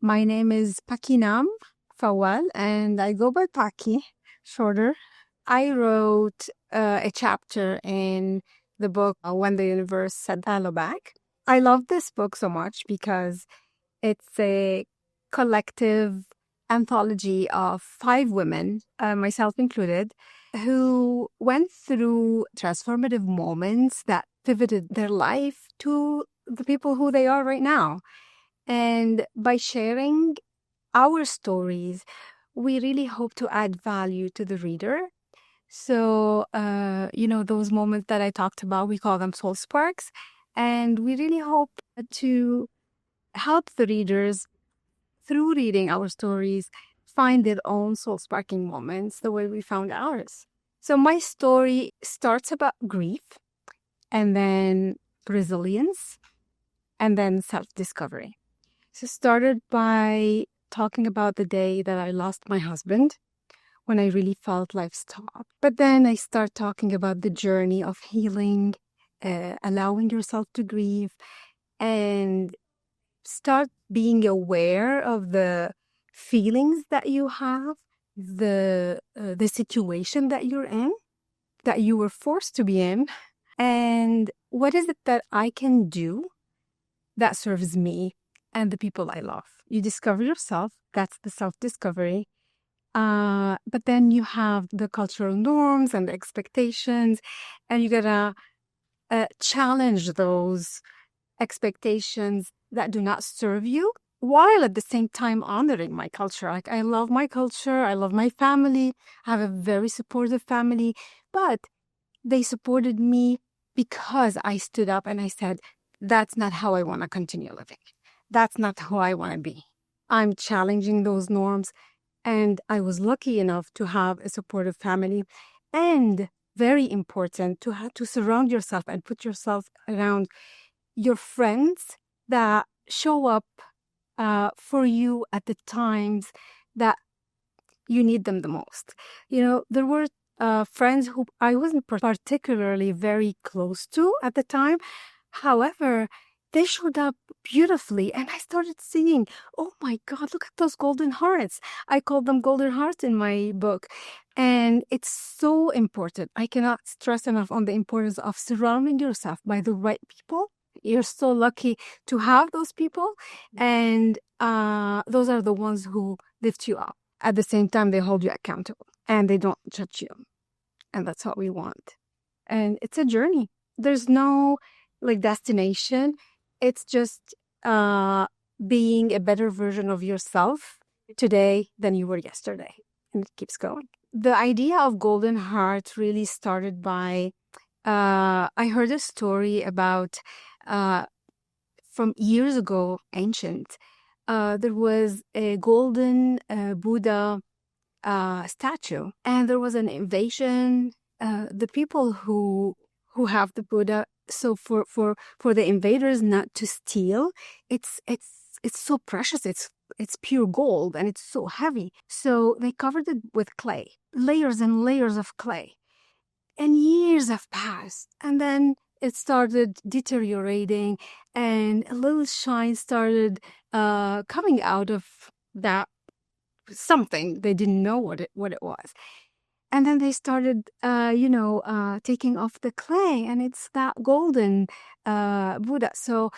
My name is Paki Fawal, and I go by Paki, shorter. I wrote a chapter in the book When the Universe Said Hello Back. I love this book so much because it's a collective anthology of 5 women, myself included, who went through transformative moments that pivoted their life to the people who they are right now. And by sharing our stories, we really hope to add value to the reader. So, those moments that I talked about, we call them soul sparks. And we really hope to help the readers through reading our stories find their own soul sparking moments the way we found ours. So, my story starts about grief and then resilience and then self discovery. So started by talking about the day that I lost my husband, when I really felt life stopped. But then I start talking about the journey of healing, allowing yourself to grieve, and start being aware of the feelings that you have, the situation that you're in, that you were forced to be in, and what is it that I can do that serves me and the people I love. You discover yourself. That's the self-discovery. But then you have the cultural norms and the expectations, and you gotta challenge those expectations that do not serve you, while at the same time honoring my culture. Like, I love my culture. I love my family. I have a very supportive family, but they supported me because I stood up and I said, that's not how I want to continue living. That's not who I want to be. I'm challenging those norms. And I was lucky enough to have a supportive family, and very important to have to surround yourself and put yourself around your friends that show up for you at the times that you need them the most. There were friends who I wasn't particularly very close to at the time. However, they showed up beautifully, and I started seeing, oh my God, look at those golden hearts. I call them golden hearts in my book. And it's so important. I cannot stress enough on the importance of surrounding yourself by the right people. You're so lucky to have those people. And those are the ones who lift you up. At the same time, they hold you accountable and they don't judge you. And that's what we want. And it's a journey. There's no destination. It's just being a better version of yourself today than you were yesterday. And it keeps going. The idea of Golden Heart really started by, I heard a story about, from years ago, ancient, there was a golden Buddha statue, and there was an invasion. The people who have the Buddha, so for the invaders not to steal, it's so precious. It's pure gold, and it's so heavy. So they covered it with clay, layers and layers of clay. And years have passed, and then it started deteriorating, and a little shine started coming out of that something. They didn't know what it was. And then they started, taking off the clay, and it's that golden Buddha. So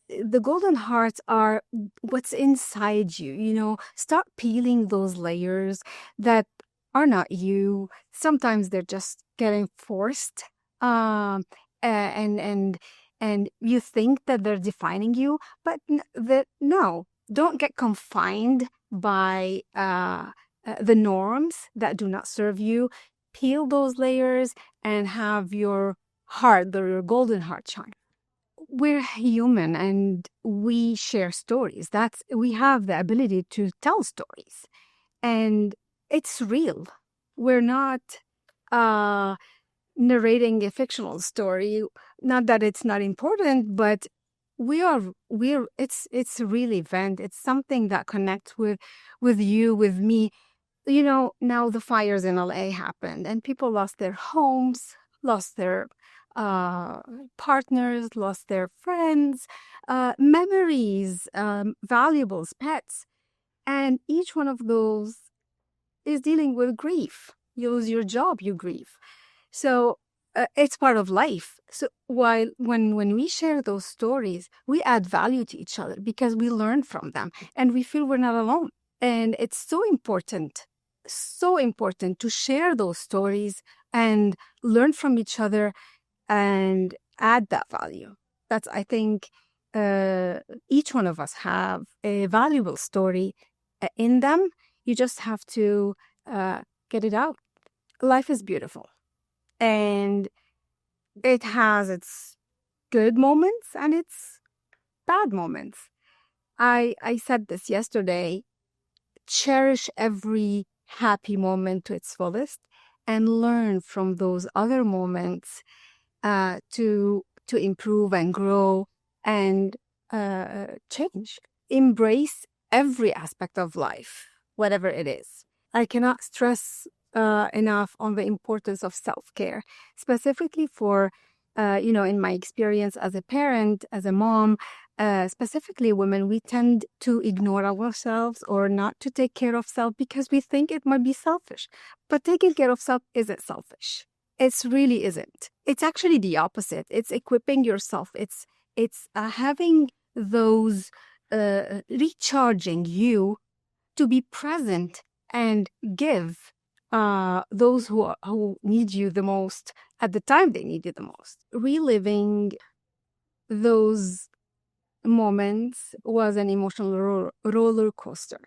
the golden hearts are what's inside you. Start peeling those layers that are not you. Sometimes they're just getting forced, and you think that they're defining you, but no. Don't get confined by the norms that do not serve you. Peel those layers and have your heart, your golden heart, shine. We're human and we share stories. We have the ability to tell stories, and it's real. We're not narrating a fictional story. Not that it's not important, but it's a real event. It's something that connects with you, with me. Now the fires in LA happened, and people lost their homes, lost their partners, lost their friends, memories, valuables, pets. And each one of those is dealing with grief. You lose your job, you grieve. So it's part of life. So while when we share those stories, we add value to each other because we learn from them and we feel we're not alone. And it's so important to share those stories and learn from each other and add that value. That's, I think, each one of us have a valuable story in them. You just have to get it out. Life is beautiful. And it has its good moments and its bad moments. I said this yesterday. Cherish every happy moment to its fullest and learn from those other moments to improve and grow and change. Embrace every aspect of life, whatever it is. I cannot stress enough on the importance of self-care, specifically for, in my experience as a parent, as a mom, specifically women, we tend to ignore ourselves or not to take care of self because we think it might be selfish. But taking care of self isn't selfish. It really isn't. It's actually the opposite. It's equipping yourself. It's having those recharging you to be present and give those who need you the most at the time they need you the most. Reliving those moments was an emotional roller coaster.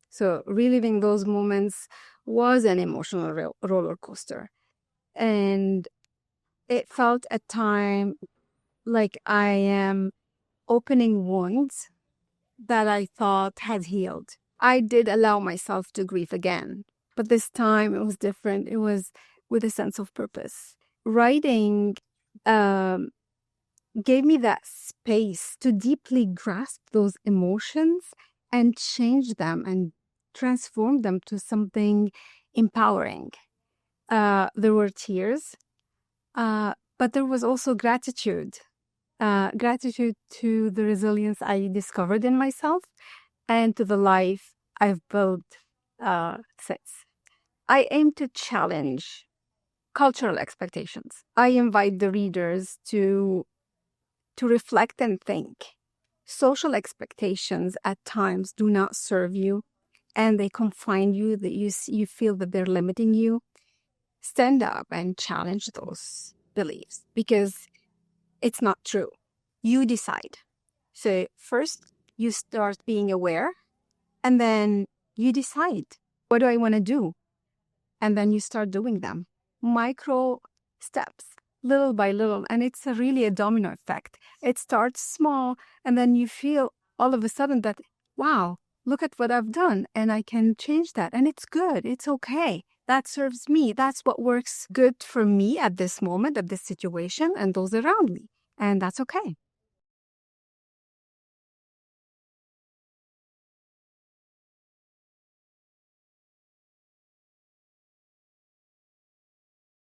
So reliving those moments was an emotional roller coaster. And it felt at time like I am opening wounds that I thought had healed. I did allow myself to grieve again, but this time it was different. It was with a sense of purpose. Writing gave me that space to deeply grasp those emotions and change them and transform them to something empowering. There were tears, but there was also gratitude. Gratitude to the resilience I discovered in myself and to the life I've built since. I aim to challenge cultural expectations. I invite the readers to reflect and think. Social expectations at times do not serve you and they confine you, that you feel that they're limiting you. Stand up and challenge those beliefs because it's not true. You decide. So first you start being aware and then you decide, what do I want to do? And then you start doing them. Micro steps, little by little. And it's really a domino effect. It starts small and then you feel all of a sudden that, wow, look at what I've done and I can change that. And it's good. It's okay. That serves me. That's what works good for me at this moment, at this situation, and those around me. And that's okay.